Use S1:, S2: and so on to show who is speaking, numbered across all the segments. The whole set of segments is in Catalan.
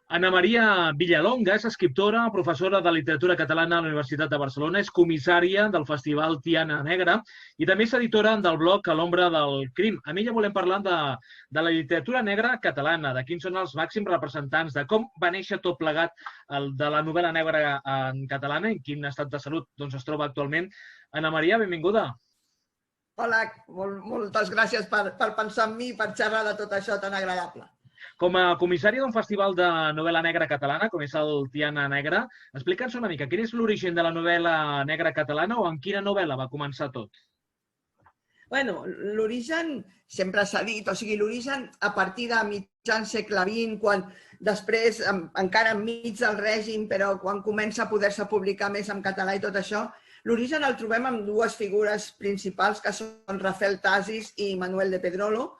S1: Ana Maria Villalonga és escriptora, professora de literatura catalana a la Universitat de Barcelona, és comissària del Festival Tiana Negra i també és editora del blog A l'ombra del crim. Amb ella volem parlar de la literatura negra catalana, de quins són els màxims representants, de com va néixer tot plegat de la novel·la negra en catalana i en quin estat de salut es troba actualment. Ana Maria, benvinguda.
S2: Hola, moltes gràcies per pensar en mi i per xerrar de tot això tan agradable.
S1: Com a comissària d'un festival de novel·la negra catalana, com és el Tiana Negra, explica'ns una mica, quin és l'origen de la novel·la negra catalana o en quina novel·la va començar tot?
S2: Bueno, l'origen sempre s'ha dit, o sigui, l'origen a partir de mitjan segle XX, quan després, encara enmig del règim, però quan comença a poder-se publicar més en català i tot això, l'origen el trobem amb dues figures principals, que són Rafael Tasis i Manuel de Pedrolo.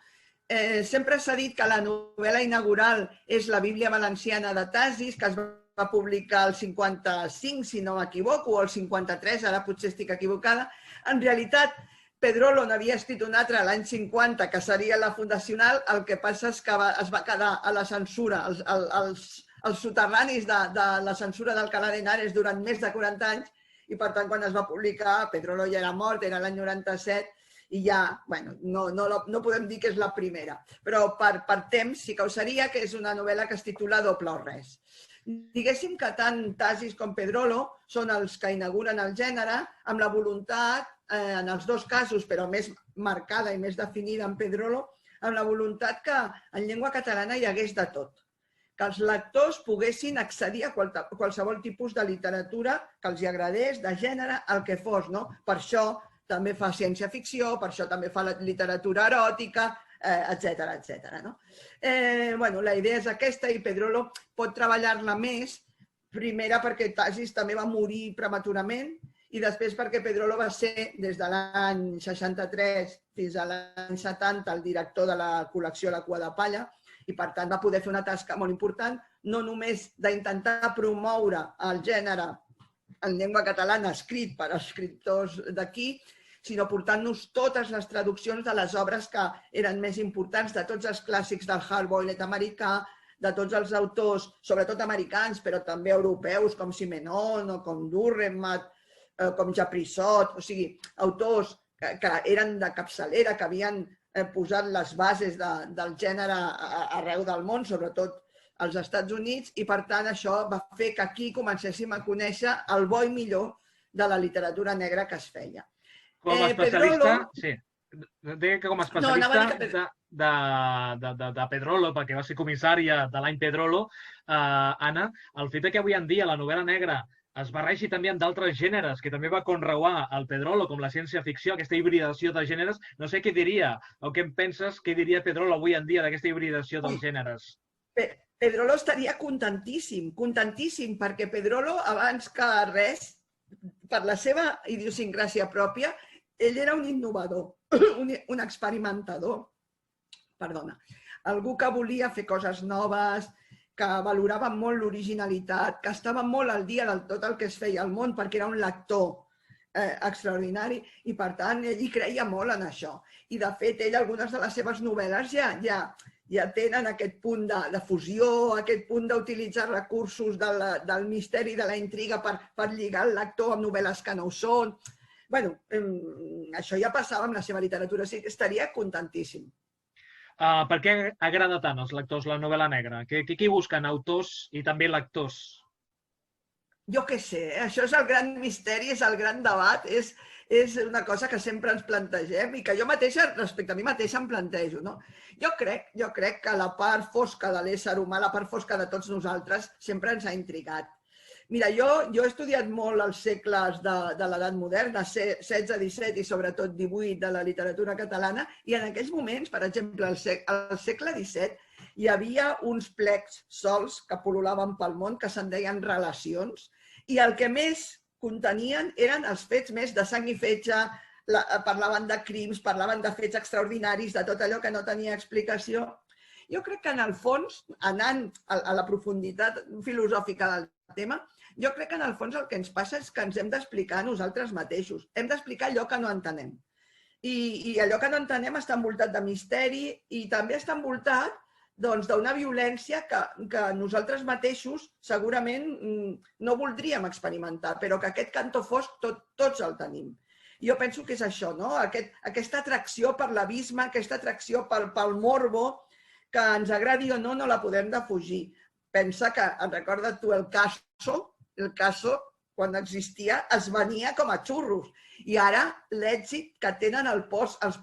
S2: Sempre s'ha dit que la novel·la inaugural és la Bíblia Valenciana de Tasis, que es va publicar el 55, si no m'equivoco, o el 53, ara potser estic equivocada. En realitat, Pedrolo n'havia escrit una altra l'any 50, que seria la fundacional. El que passa és que es va quedar a la censura, als soterranis de la censura d'Alcalá de Henares durant més de 40 anys, i per tant, quan es va publicar, Pedrolo ja era mort, era l'any 97, i ja, bueno, no podem dir que és la primera, però per temps sí que ho seria, que és una novel·la que es titula Doble o res. Diguéssim que tant Tasis com Pedrolo són els que inauguren el gènere amb la voluntat, en els dos casos, però més marcada i més definida en Pedrolo, amb la voluntat que en llengua catalana hi hagués de tot, que els lectors poguessin accedir a qualsevol tipus de literatura que els agradés, de gènere, el que fos, no? Per això també fa ciència-ficció, per això també fa literatura eròtica, etcètera, etcètera. La idea és aquesta i Pedrolo pot treballar-la més, primera perquè Tasis també va morir prematurament i després perquè Pedrolo va ser, des de l'any 63 fins a l'any 70, el director de la col·lecció La cua de palla i per tant va poder fer una tasca molt important, no només d'intentar promoure el gènere en llengua catalana escrit per escriptors d'aquí, sinó portant-nos totes les traduccions de les obres que eren més importants, de tots els clàssics del hard-boiled americà, de tots els autors, sobretot americans, però també europeus, com Simenon o com Dürrenmatt, com Japrisot, o sigui, autors que eren de capçalera, que havien posat les bases del gènere arreu del món, sobretot als Estats Units, i per tant això va fer que aquí comencéssim a conèixer el bo i millor de la literatura negra que es feia.
S1: Com a especialista, sí. Deia que com a especialista de Pedrolo, perquè va ser comissària de l'any Pedrolo, Anna, el fet que avui en dia la novel·la negra es barregi també amb d'altres gèneres, que també va conreuar el Pedrolo, com la ciència-ficció, aquesta hibridació de gèneres, no sé què diria, o què en penses, què diria Pedrolo avui en dia d'aquesta hibridació dels gèneres?
S2: Pedrolo estaria contentíssim, contentíssim, perquè Pedrolo, abans que res, per la seva idiosincràsia pròpia, ell era un innovador, un experimentador, perdona, algú que volia fer coses noves, que valorava molt l'originalitat, que estava molt al dia de tot el que es feia al món, perquè era un lector extraordinari i, per tant, ell hi creia molt en això. I, de fet, ell, algunes de les seves novel·les ja tenen aquest punt de fusió, aquest punt d'utilitzar recursos del misteri, de la intriga per lligar el lector amb novel·les que no ho són. Bé, això ja passava amb la seva literatura, sí, estaria contentíssim.
S1: Per què agrada tant als lectors la novel·la negra? Què busquen autors i també lectors?
S2: Jo què sé, això és el gran misteri, és el gran debat, és una cosa que sempre ens plantegem i que jo mateixa, respecte a mi mateixa, em plantejo. Jo crec que la part fosca de l'ésser humà, la part fosca de tots nosaltres, sempre ens ha intrigat. Mira, jo he estudiat molt els segles de l'edat moderna, 16, 17 i sobretot 18 de la literatura catalana, i en aquells moments, per exemple, al segle XVII, hi havia uns plecs solts que pol·lulaven pel món que se'n deien relacions, i el que més contenien eren els fets més de sang i fetge, parlaven de crims, parlaven de fets extraordinaris, de tot allò que no tenia explicació. Jo crec que en el fons, anant a la profunditat filosòfica del tema, jo crec que en el fons el que ens passa és que ens hem d'explicar a nosaltres mateixos. Hem d'explicar allò que no entenem. I allò que no entenem està envoltat de misteri i també està envoltat d'una violència que nosaltres mateixos segurament no voldríem experimentar, però que aquest cantó fosc tots el tenim. Jo penso que és això, no? Aquesta atracció per l'abisme, aquesta atracció pel morbo, que ens agradi o no, no la podem defugir. Pensa que, et recordes tu, el Caso, quan existia, es venia com a xurros. I ara l'èxit que tenen els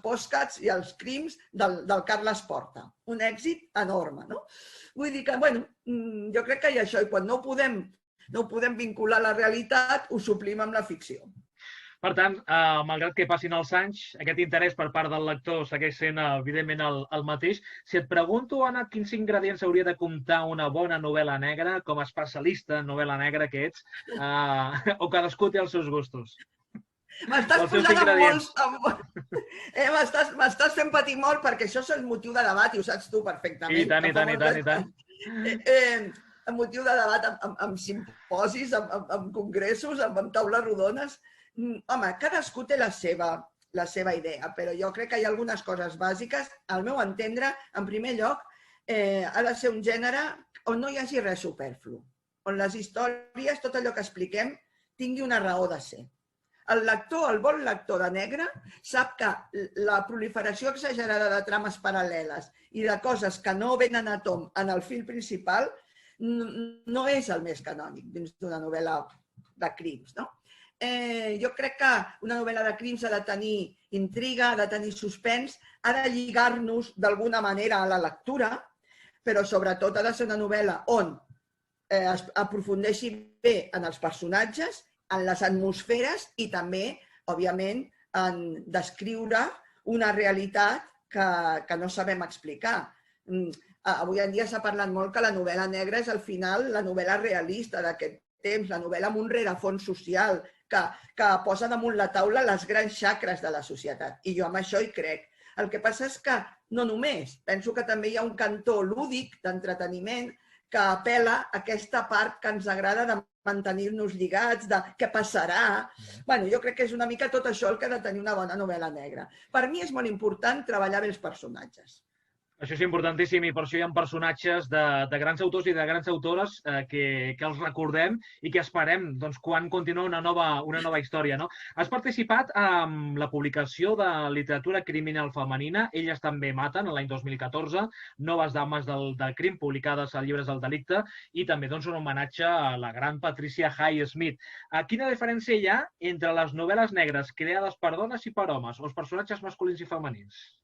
S2: postcats i els crims del Carles Porta. Un èxit enorme, no? Vull dir que, bueno, jo crec que hi ha això, i quan no ho podem vincular a la realitat, ho suplim amb la ficció.
S1: Per tant, malgrat que passin els anys, aquest interès per part del lector segueix sent, evidentment, el mateix. Si et pregunto, Anna, quins ingredients hauria de comptar una bona novel·la negra, com a especialista en novel·la negra que ets, o cadascú té els seus gustos?
S2: M'estàs posant amb molts... M'estàs fent patir molt perquè això és el motiu de debat i ho saps tu perfectament.
S1: I tant.
S2: El motiu de debat amb simposis, amb congressos, amb taules rodones. Home, cadascú té la seva idea, però jo crec que hi ha algunes coses bàsiques. Al meu entendre, en primer lloc, ha de ser un gènere on no hi hagi res superflu, on les històries, tot allò que expliquem, tingui una raó de ser. El bon lector de negre, sap que la proliferació exagerada de trames paral·leles i de coses que no venen a tom en el fil principal no és el més canònic dins d'una novel·la de crims, no? Jo crec que una novel·la de crims ha de tenir intriga, ha de tenir suspens, ha de lligar-nos d'alguna manera a la lectura, però sobretot ha de ser una novel·la on es aprofundeixi bé en els personatges, en les atmosferes i també, òbviament, en descriure una realitat que no sabem explicar. Avui en dia s'ha parlat molt que la novel·la negra és al final la novel·la realista d'aquest temps, la novel·la amb un rerefons social, que posa damunt la taula les grans xacres de la societat. I jo amb això hi crec. El que passa és que no només. Penso que també hi ha un cantó lúdic, d'entreteniment, que apel·la a aquesta part que ens agrada de mantenir-nos lligats, de què passarà. Bueno, jo crec que és una mica tot això el que ha de tenir una bona novel·la negra. Per mi és molt important treballar bé els personatges.
S1: Això és importantíssim i per això hi ha personatges de grans autors i de grans autores que els recordem i que esperem quan continua una nova història. Has participat en la publicació de literatura criminal femenina Elles també maten, l'any 2014, Noves dames del crim, publicades a Llibres del delicte, i també un homenatge a la gran Patricia Highsmith. Quina diferència hi ha entre les novel·les negres creades per dones i per homes, o els personatges masculins i femenins?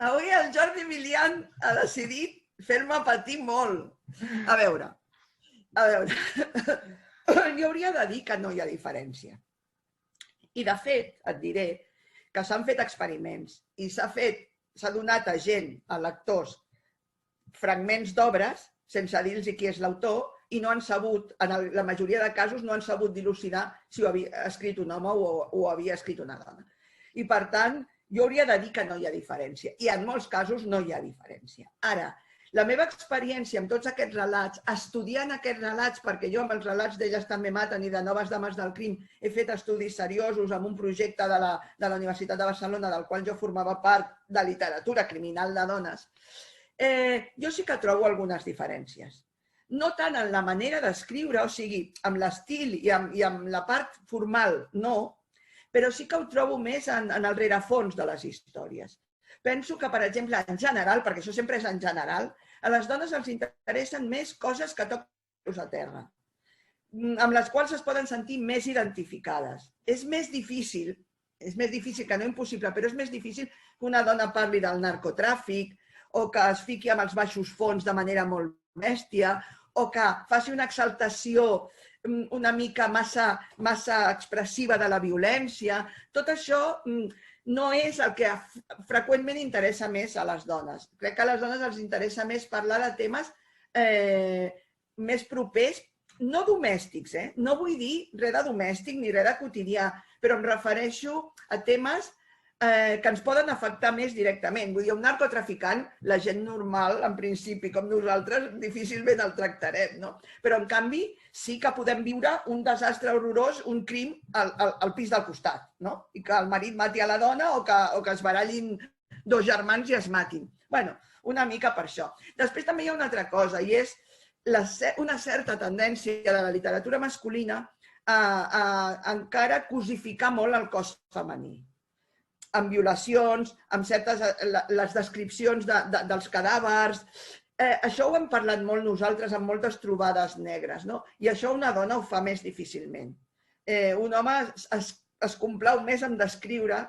S2: Avui el Jordi Milian ha decidit fer-me patir molt. A veure, jo hauria de dir que no hi ha diferència. I de fet, et diré que s'han fet experiments i s'ha donat a gent, a lectors, fragments d'obres, sense dir-los qui és l'autor, i no han sabut, en la majoria de casos, no han sabut dilucidar si ho havia escrit un home o ho havia escrit una dona. I per tant, jo hauria de dir que no hi ha diferència. I en molts casos no hi ha diferència. Ara, la meva experiència amb tots aquests relats, estudiant aquests relats, perquè jo amb els relats d'Elles també maten i de Noves dames del crim he fet estudis seriosos amb un projecte de la Universitat de Barcelona, del qual jo formava part, de literatura criminal de dones, jo sí que trobo algunes diferències. No tant en la manera d'escriure, o sigui, amb l'estil i amb la part formal, no, però sí que ho trobo més en el rerefons de les històries. Penso que, per exemple, en general, perquè això sempre és en general, a les dones els interessen més coses que toquen a terra, amb les quals es poden sentir més identificades. És més difícil que no impossible, però és més difícil que una dona parli del narcotràfic o que es fiqui amb els baixos fons de manera molt bèstia o que faci una exaltació una mica massa expressiva de la violència. Tot això no és el que freqüentment interessa més a les dones. Crec que a les dones els interessa més parlar de temes més propers, no domèstics, no vull dir res de domèstic ni res de quotidià, però em refereixo a temes que ens poden afectar més directament. Vull dir, un narcotraficant, la gent normal, en principi, com nosaltres, difícilment el tractarem, no? Però, en canvi, sí que podem viure un desastre horrorós, un crim al pis del costat, no? I que el marit mati a la dona o que es barallin dos germans i es matin. Bueno, una mica per això. Després també hi ha una altra cosa, i és una certa tendència de la literatura masculina a encara cosificar molt el cos femení. Amb violacions, amb les descripcions dels cadàvers. Això ho hem parlat molt nosaltres amb moltes trobades negres, no? I això una dona ho fa més difícilment. Un home es complau més en descriure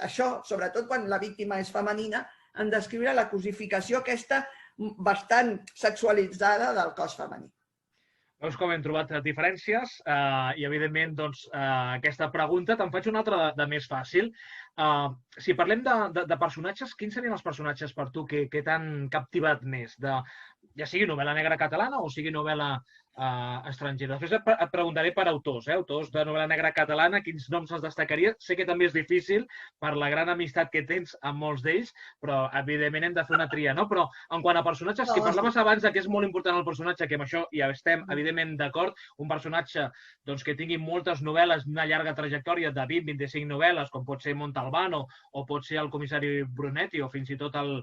S2: això, sobretot quan la víctima és femenina, en descriure la cosificació aquesta bastant sexualitzada del cos femení.
S1: Veus com hem trobat diferències i, evidentment, aquesta pregunta te'n faig una altra de més fàcil. Si parlem de personatges, quins serien els personatges per tu que t'han captivat més? Ja sigui novel·la negra catalana o sigui novel·la estrangera. Després et preguntaré per autors, autors de novel·la negra catalana, quins noms els destacaria. Sé que també és difícil per la gran amistat que tens amb molts d'ells, però evidentment hem de fer una tria, no? Però en quant a personatges, que parlaves abans que és molt important el personatge, que amb això ja estem evidentment d'acord, un personatge que tingui moltes novel·les, una llarga trajectòria de 20-25 novel·les, com pot ser Montalbano o pot ser el comissari Brunetti o fins i tot el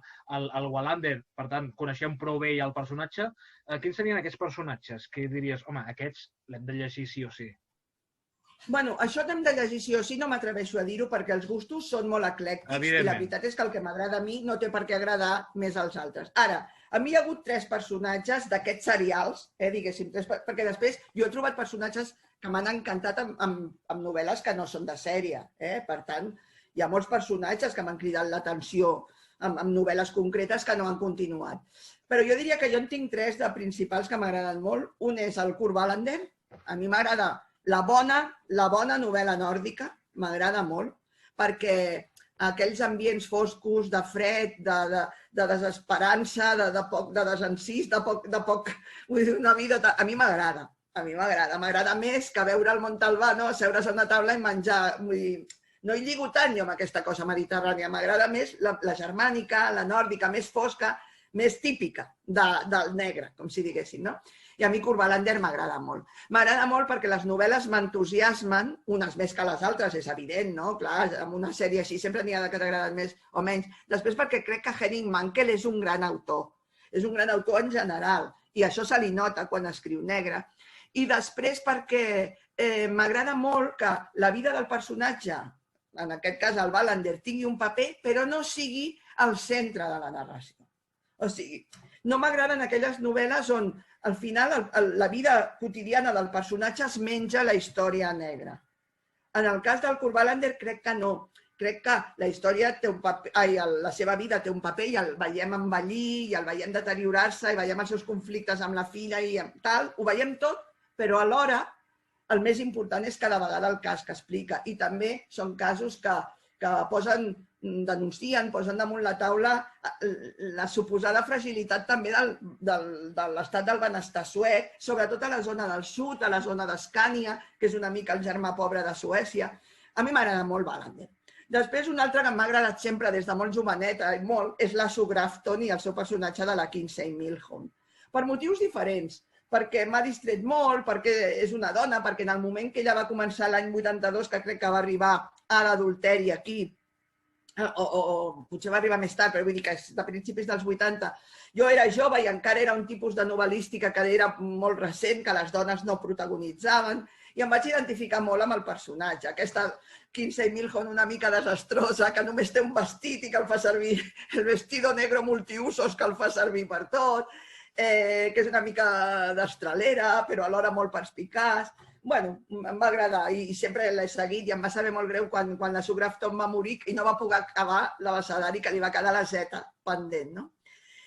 S1: Wallander, per tant, coneixem prou bé el personatge. Quins serien aquests personatges que diries, home, aquests l'hem de llegir sí o sí?
S2: Bueno, això que hem de llegir sí o sí no m'atreveixo a dir-ho perquè els gustos són molt eclèctics i la veritat és que el que m'agrada a mi no té per què agradar més als altres. Ara, a mi hi ha hagut 3 personatges d'aquests serials, diguéssim, perquè després jo he trobat personatges que m'han encantat amb novel·les que no són de sèrie. Per tant, hi ha molts personatges que m'han cridat l'atenció amb novel·les concretes que no han continuat. Però jo diria que jo en tinc 3 de principals que m'agraden molt. Un és el Kurt Wallander. A mi m'agrada la bona novel·la nòrdica, m'agrada molt, perquè aquells ambients foscos, de fred, de desesperança, de desencís, de poc... Vull dir, una vida... A mi m'agrada, M'agrada més que veure el Montalbano, asseure's a una taula i menjar. Vull dir, no hi lligo tant jo amb aquesta cosa mediterrània. M'agrada més la germànica, la nòrdica, més fosca, més típica del negre, com si diguéssim, no? I a mi Kurt Wallander m'agrada molt. M'agrada molt perquè les novel·les m'entusiasmen, unes més que les altres, és evident, no? Clar, amb una sèrie així sempre n'hi ha que t'agraden més o menys. Després perquè crec que Henning Mankell és un gran autor. És un gran autor en general i això se li nota quan escriu negre. I després perquè m'agrada molt que la vida del personatge, en aquest cas el Wallander, tingui un paper però no sigui el centre de la narració. O sigui, no m'agraden aquelles novel·les on al final la vida quotidiana del personatge es menja la història negra. En el cas del Kurt Wallander crec que no. Crec que la història té un paper, la seva vida té un paper i el veiem envellir i el veiem deteriorar-se i veiem els seus conflictes amb la filla i tal. Ho veiem tot, però alhora el més important és cada vegada el cas que explica. I també són casos que denuncien, posen damunt la taula la suposada fragilitat també de l'estat del benestar suec, sobretot a la zona del sud, a la zona d'Escània, que és una mica el germà pobre de Suècia. A mi m'agrada molt Wallander. Després, un altre que m'ha agradat sempre des de molt joveneta i molt és la Sue Grafton i el seu personatge de la Kinsey Millhone. Per motius diferents, perquè m'ha distret molt, perquè és una dona, perquè en el moment que ella va començar l'any 82, que crec que va arribar a l'adulteri aquí, o potser va arribar més tard, però vull dir que és de principis dels 80, jo era jove i encara era un tipus de novel·lística que era molt recent, que les dones no protagonitzaven, i em vaig identificar molt amb el personatge. Aquesta Kinsey Millhone una mica desastrosa, que només té un vestit i que el fa servir, el vestido negro multiusos que el fa servir per tot, que és una mica d'estralera, però alhora molt perspicaç. Bueno, em va agradar i sempre l'he seguit i em va saber molt greu quan la Sue Grafton va morir i no va poder acabar l'abecedari que li va quedar la zeta pendent, no?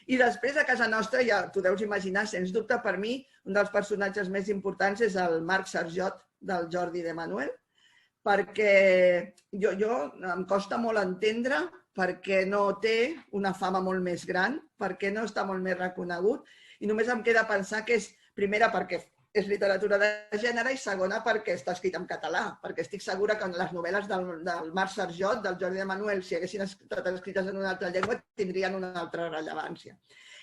S2: I després, a casa nostra, ja t'ho deus imaginar, sens dubte, per mi, un dels personatges més importants és el Marc Sarjot, del Jordi de Manuel, perquè jo em costa molt entendre perquè no té una fama molt més gran, perquè no està molt més reconegut, i només em queda pensar que és, primera, perquè és literatura de gènere i segona, perquè està escrit en català, perquè estic segura que les novel·les del Marc Sarjot, del Jordi de Manuel, si haguessin estat escrites en una altra llengua, tindrien una altra rellevància.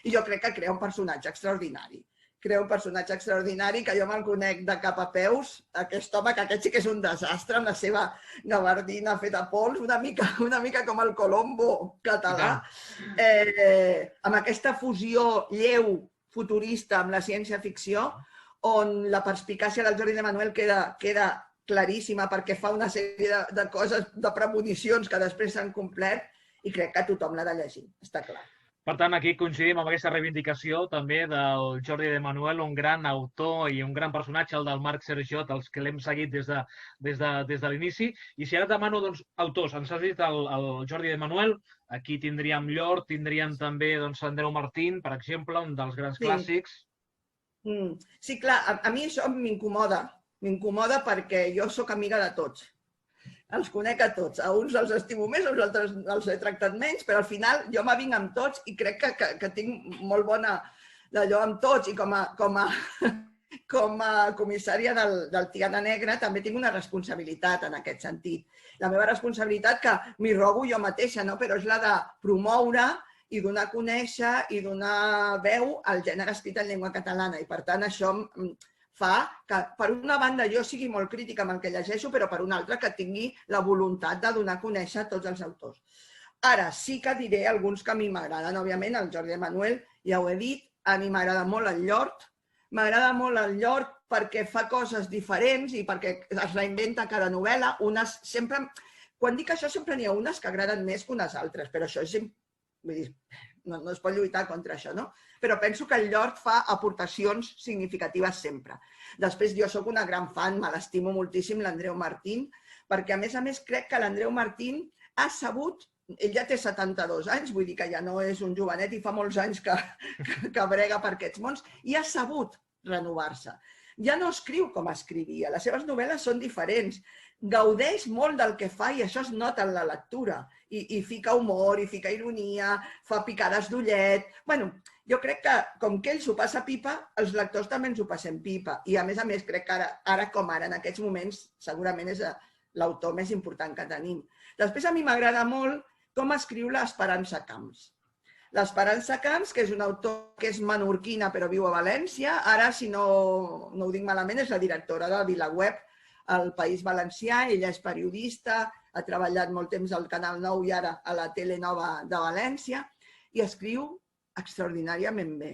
S2: I jo crec que crea un personatge extraordinari crea un personatge extraordinari que jo me'l conec de cap a peus. Aquest home, que aquest sí que és un desastre, amb la seva gabardina feta pols, una mica com el Colombo català, amb aquesta fusió lleu futurista amb la ciència-ficció, on la perspicàcia del Jordi de Manuel queda claríssima perquè fa una sèrie de coses, de premonicions que després s'han complert i crec que tothom l'ha de llegir, està clar.
S1: Per tant, aquí coincidim amb aquesta reivindicació també del Jordi de Manuel, un gran autor i un gran personatge, el del Marc Sergiot, els que l'hem seguit des de l'inici. I si ara et demano, doncs, autors, ens has dit el Jordi de Manuel, aquí tindríem Llort, tindríem també Andreu Martín, per exemple, un dels grans clàssics.
S2: Sí, clar, a mi això m'incomoda. M'incomoda perquè jo sóc amiga de tots. Els conec a tots. A uns els estimo més, a uns altres els he tractat menys, però al final jo m'avinc amb tots i crec que tinc molt bona d'allò amb tots. I com a comissària del Tiana Negra també tinc una responsabilitat en aquest sentit. La meva responsabilitat, que m'hi rogo jo mateixa, però és la de promoure i donar a conèixer i donar veu al gènere escrit en llengua catalana. I per tant això fa que, per una banda, jo sigui molt crítica amb el que llegeixo, però per una altra que tingui la voluntat de donar a conèixer tots els autors. Ara, sí que diré alguns que a mi m'agraden. Òbviament, el Jordi de Manuel, ja ho he dit, a mi m'agrada molt el Llort. M'agrada molt el Llort perquè fa coses diferents i perquè es reinventa cada novel·la. Quan dic això, sempre n'hi ha unes que agraden més que unes altres, però això és... Vull dir, no es pot lluitar contra això, no? Però penso que el Llort fa aportacions significatives sempre. Després, jo sóc una gran fan, me l'estimo moltíssim, l'Andreu Martín, perquè, a més, crec que l'Andreu Martín ha sabut, ell ja té 72 anys, vull dir que ja no és un jovenet i fa molts anys que brega per aquests mons, i ha sabut renovar-se. Ja no escriu com escrivia, les seves novel·les són diferents, gaudeix molt del que fa i això es nota en la lectura. I fica humor, i fica ironia, fa picades d'ullet... Bueno, jo crec que, com que ell s'ho passa pipa, els lectors també ens ho passem pipa. I, a més, crec que ara com ara, en aquests moments, segurament és l'autor més important que tenim. Després, a mi m'agrada molt com escriu l'Esperança Camps. L'Esperança Camps, que és un autor que és menorquina però viu a València, ara, si no ho dic malament, és la directora de VilaWeb al País Valencià, ella és periodista, ha treballat molt temps al Canal 9 i ara a la Tele Nova de València, i escriu extraordinàriament bé.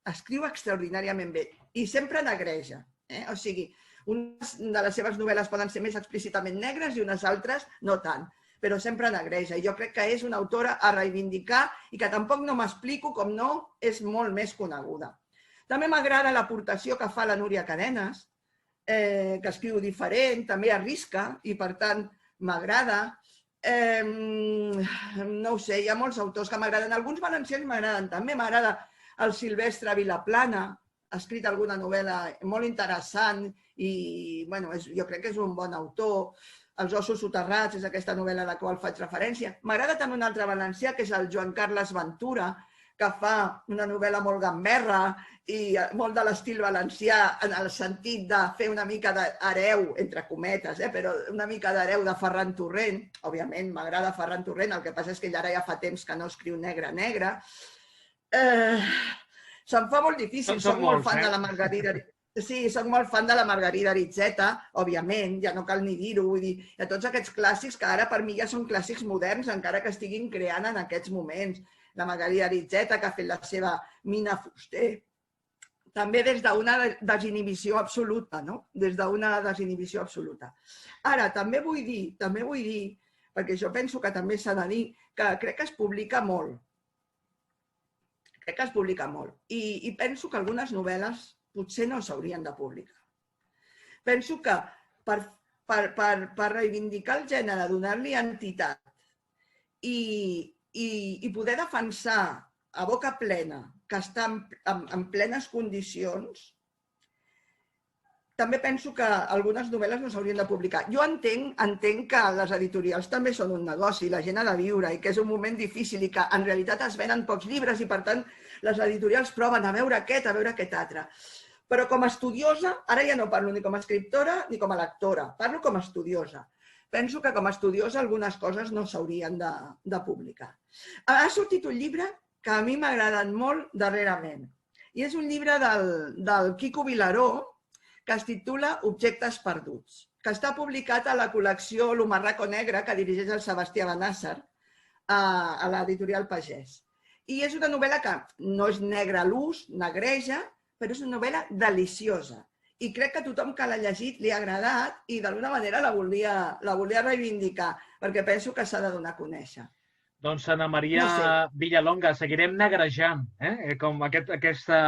S2: Escriu extraordinàriament bé i sempre negreja. O sigui, unes de les seves novel·les poden ser més explícitament negres i unes altres no tant, però sempre negreja. I jo crec que és una autora a reivindicar i que tampoc no m'explico com no és molt més coneguda. També m'agrada l'aportació que fa la Núria Cadenes, que escriu diferent, també arrisca i, per tant, m'agrada. No ho sé, hi ha molts autors que m'agraden. Alguns valencians m'agraden també. M'agrada el Silvestre Vilaplana, ha escrit alguna novel·la molt interessant i jo crec que és un bon autor. Els ossos soterrats és aquesta novel·la a la qual faig referència. M'agrada també un altre valencià, que és el Joan Carles Ventura, que fa una novel·la molt gamberra i molt de l'estil valencià en el sentit de fer una mica d'hereu, entre cometes, però una mica d'hereu de Ferran Torrent. Òbviament, m'agrada Ferran Torrent, el que passa és que ell ara ja fa temps que no escriu negre. Se'm fa molt difícil, soc molt fan de la Margarida. Sí, soc molt fan de la Margarida Aritzeta, òbviament, ja no cal ni dir-ho, vull dir, de tots aquests clàssics que ara per mi ja són clàssics moderns, encara que estiguin creant en aquests moments. La Margarida Aritzeta, que ha fet la seva Mina Fuster, també des d'una desinhibició absoluta, no? Des d'una desinhibició absoluta. Ara, també vull dir, perquè jo penso que també s'ha de dir, que crec que es publica molt. Crec que es publica molt. I penso que algunes novel·les potser no s'haurien de publicar. Penso que per reivindicar el gènere, donar-li entitat i poder defensar a boca plena que està en plenes condicions, també penso que algunes novel·les no s'haurien de publicar. Jo entenc que les editorials també són un negoci, la gent ha de viure i que és un moment difícil i que en realitat es venen pocs llibres i per tant les editorials proven a veure aquest altre. Però com a estudiosa, ara ja no parlo ni com a escriptora ni com a lectora, parlo com a estudiosa. Penso que com a estudiosa algunes coses no s'haurien de publicar. Ha sortit un llibre que a mi m'ha agradat molt darrerament I és un llibre del Quico Vilaró que es titula Objectes perduts, que està publicat a la col·lecció L'Umarraco Negre, que dirigeix el Sebastià Benàsser, a l'editorial Pagès. I és una novel·la que no és negra a l'ús, negreja, però és una novel·la deliciosa. I crec que a tothom que l'ha llegit li ha agradat i d'alguna manera la volia reivindicar, perquè penso que s'ha de donar a conèixer.
S1: Doncs Ana Maria Villalonga, seguirem negrejant, com aquesta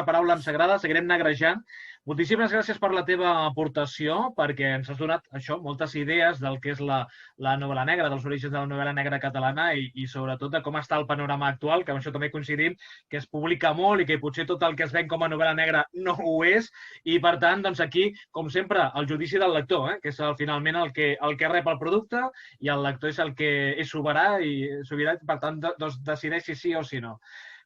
S1: paraula em sagrada, seguirem negrejant. Moltíssimes gràcies per la teva aportació, perquè ens has donat això, moltes idees del que és la novel·la negra, dels orígens de la novel·la negra catalana i sobretot de com està el panorama actual, que amb això també coincidim, que es publica molt i que potser tot el que es ven com a novel·la negra no ho és. I per tant, doncs aquí, com sempre, el judici del lector, que és finalment el que rep el producte i el lector és el que és sobirà i per tant decideix si sí o si no.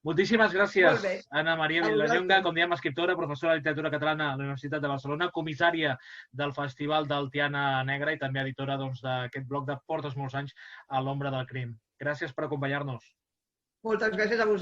S1: Moltíssimes gràcies, Ana Maria Villalonga, com dèiem, escriptora, professora de literatura catalana a la Universitat de Barcelona, comissària del Festival del Tiana Negra i també editora d'aquest blog de Portes molts anys a l'ombra del crim. Gràcies per acompanyar-nos.
S2: Moltes gràcies a vosaltres.